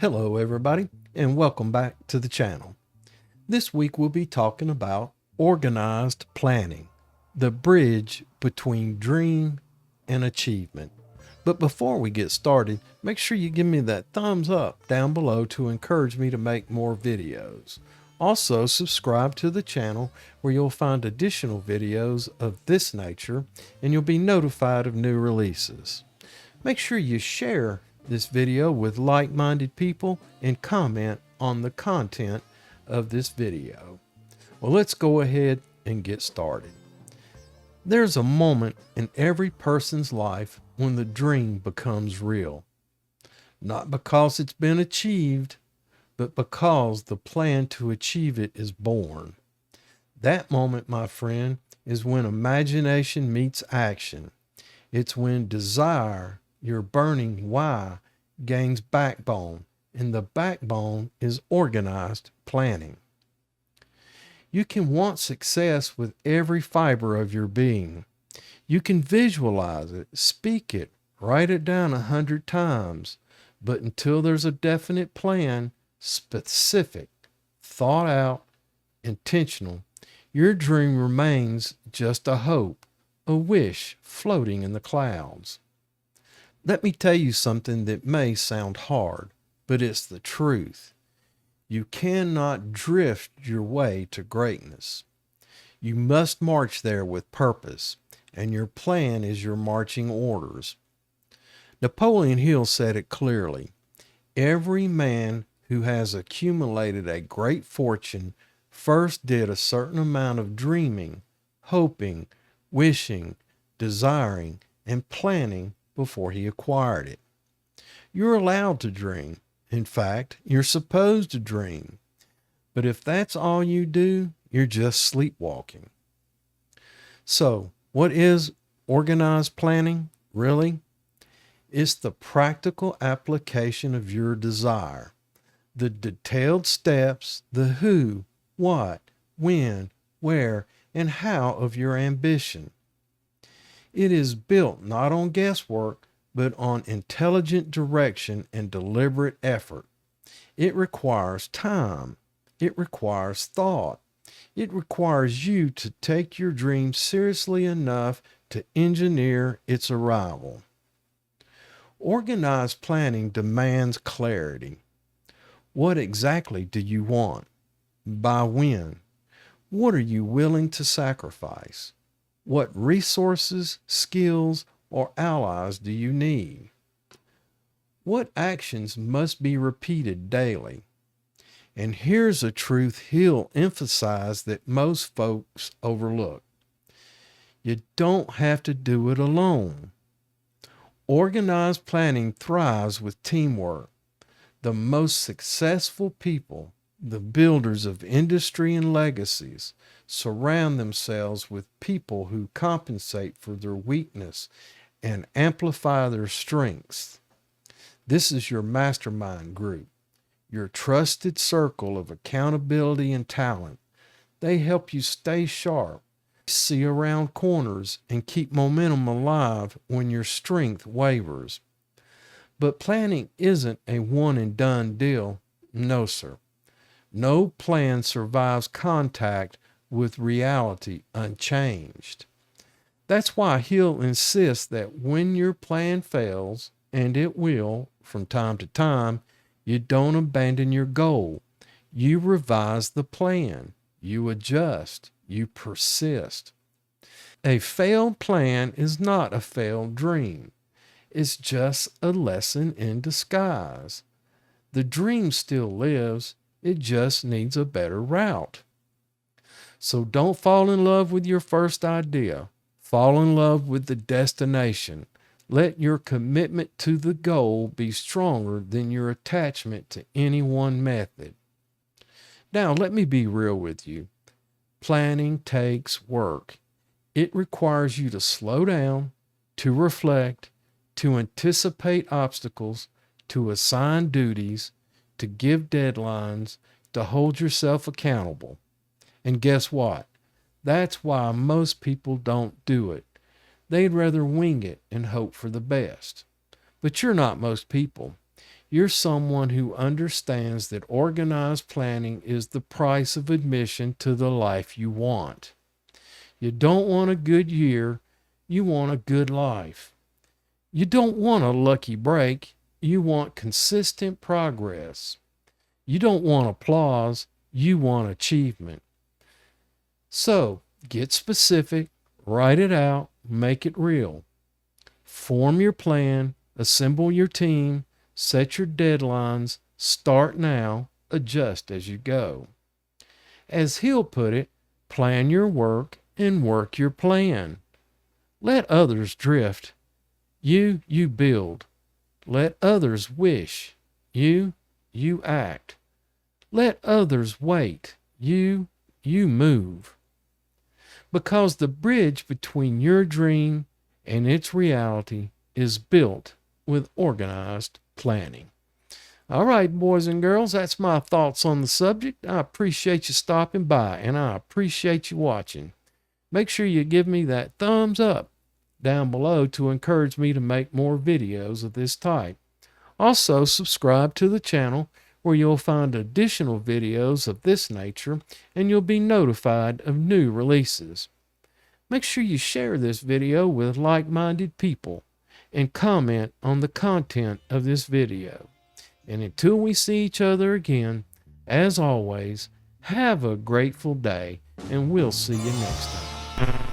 Hello everybody and welcome back to the channel. This week we'll be talking about organized planning, the bridge between dream and achievement. But before we get started, make sure you give me that thumbs up down below to encourage me to make more videos. Also, subscribe to the channel where you'll find additional videos of this nature and you'll be notified of new releases. Make sure you share this video with like-minded people and comment on the content of this video. Well, let's go ahead and get started. There's a moment in every person's life when the dream becomes real. Not because it's been achieved, but because the plan to achieve it is born. That moment, my friend, is when imagination meets action. It's when desire, your burning why, gains backbone, and the backbone is organized planning. You can want success with every fiber of your being. You can visualize it, speak it, write it down 100 times, but until there's a definite plan, specific, thought out, intentional, your dream remains just a hope, a wish floating in the clouds. Let me tell you something that may sound hard, but it's the truth. You cannot drift your way to greatness. You must march there with purpose, and your plan is your marching orders. Napoleon Hill said it clearly. Every man who has accumulated a great fortune first did a certain amount of dreaming, hoping, wishing, desiring, and planning before he acquired it. You're allowed to dream. In fact, you're supposed to dream. But if that's all you do, you're just sleepwalking. So, what is organized planning, really? It's the practical application of your desire. The detailed steps, the who, what, when, where, and how of your ambition. It is built not on guesswork, but on intelligent direction and deliberate effort. It requires time. It requires thought. It requires you to take your dream seriously enough to engineer its arrival. Organized planning demands clarity. What exactly do you want? By when? What are you willing to sacrifice? What resources, skills, or allies do you need? What actions must be repeated daily? And here's a truth he'll emphasize that most folks overlook. You don't have to do it alone. Organized planning thrives with teamwork. The most successful people, the builders of industry and legacies, surround themselves with people who compensate for their weakness and amplify their strengths. This is your mastermind group, your trusted circle of accountability and talent. They help you stay sharp, see around corners, and keep momentum alive when your strength wavers. But planning isn't a one and done deal. No, sir. No plan survives contact with reality unchanged. That's why he'll insist that when your plan fails, and it will from time to time, you don't abandon your goal. You revise the plan. You adjust. You persist. A failed plan is not a failed dream. It's just a lesson in disguise. The dream still lives. It just needs a better route. So don't fall in love with your first idea. Fall in love with the destination. Let your commitment to the goal be stronger than your attachment to any one method. Now, let me be real with you. Planning takes work. It requires you to slow down, to reflect, to anticipate obstacles, to assign duties, to give deadlines, to hold yourself accountable. And guess what? That's why most people don't do it. They'd rather wing it and hope for the best. But you're not most people. You're someone who understands that organized planning is the price of admission to the life you want. You don't want a good year, you want a good life. You don't want a lucky break, you want consistent progress. You don't want applause, you want achievement. So, get specific, write it out, make it real. Form your plan, assemble your team, set your deadlines, start now, adjust as you go. As Hill put it, plan your work and work your plan. Let others drift. You build. Let others wish. You act. Let others wait. You move. Because the bridge between your dream and its reality is built with organized planning. All right, boys and girls, that's my thoughts on the subject. I appreciate you stopping by, and I appreciate you watching. Make sure you give me that thumbs up down below to encourage me to make more videos of this type. Also, subscribe to the channel where you'll find additional videos of this nature, and you'll be notified of new releases. Make sure you share this video with like-minded people and comment on the content of this video. And until we see each other again, as always, have a grateful day, and we'll see you next time.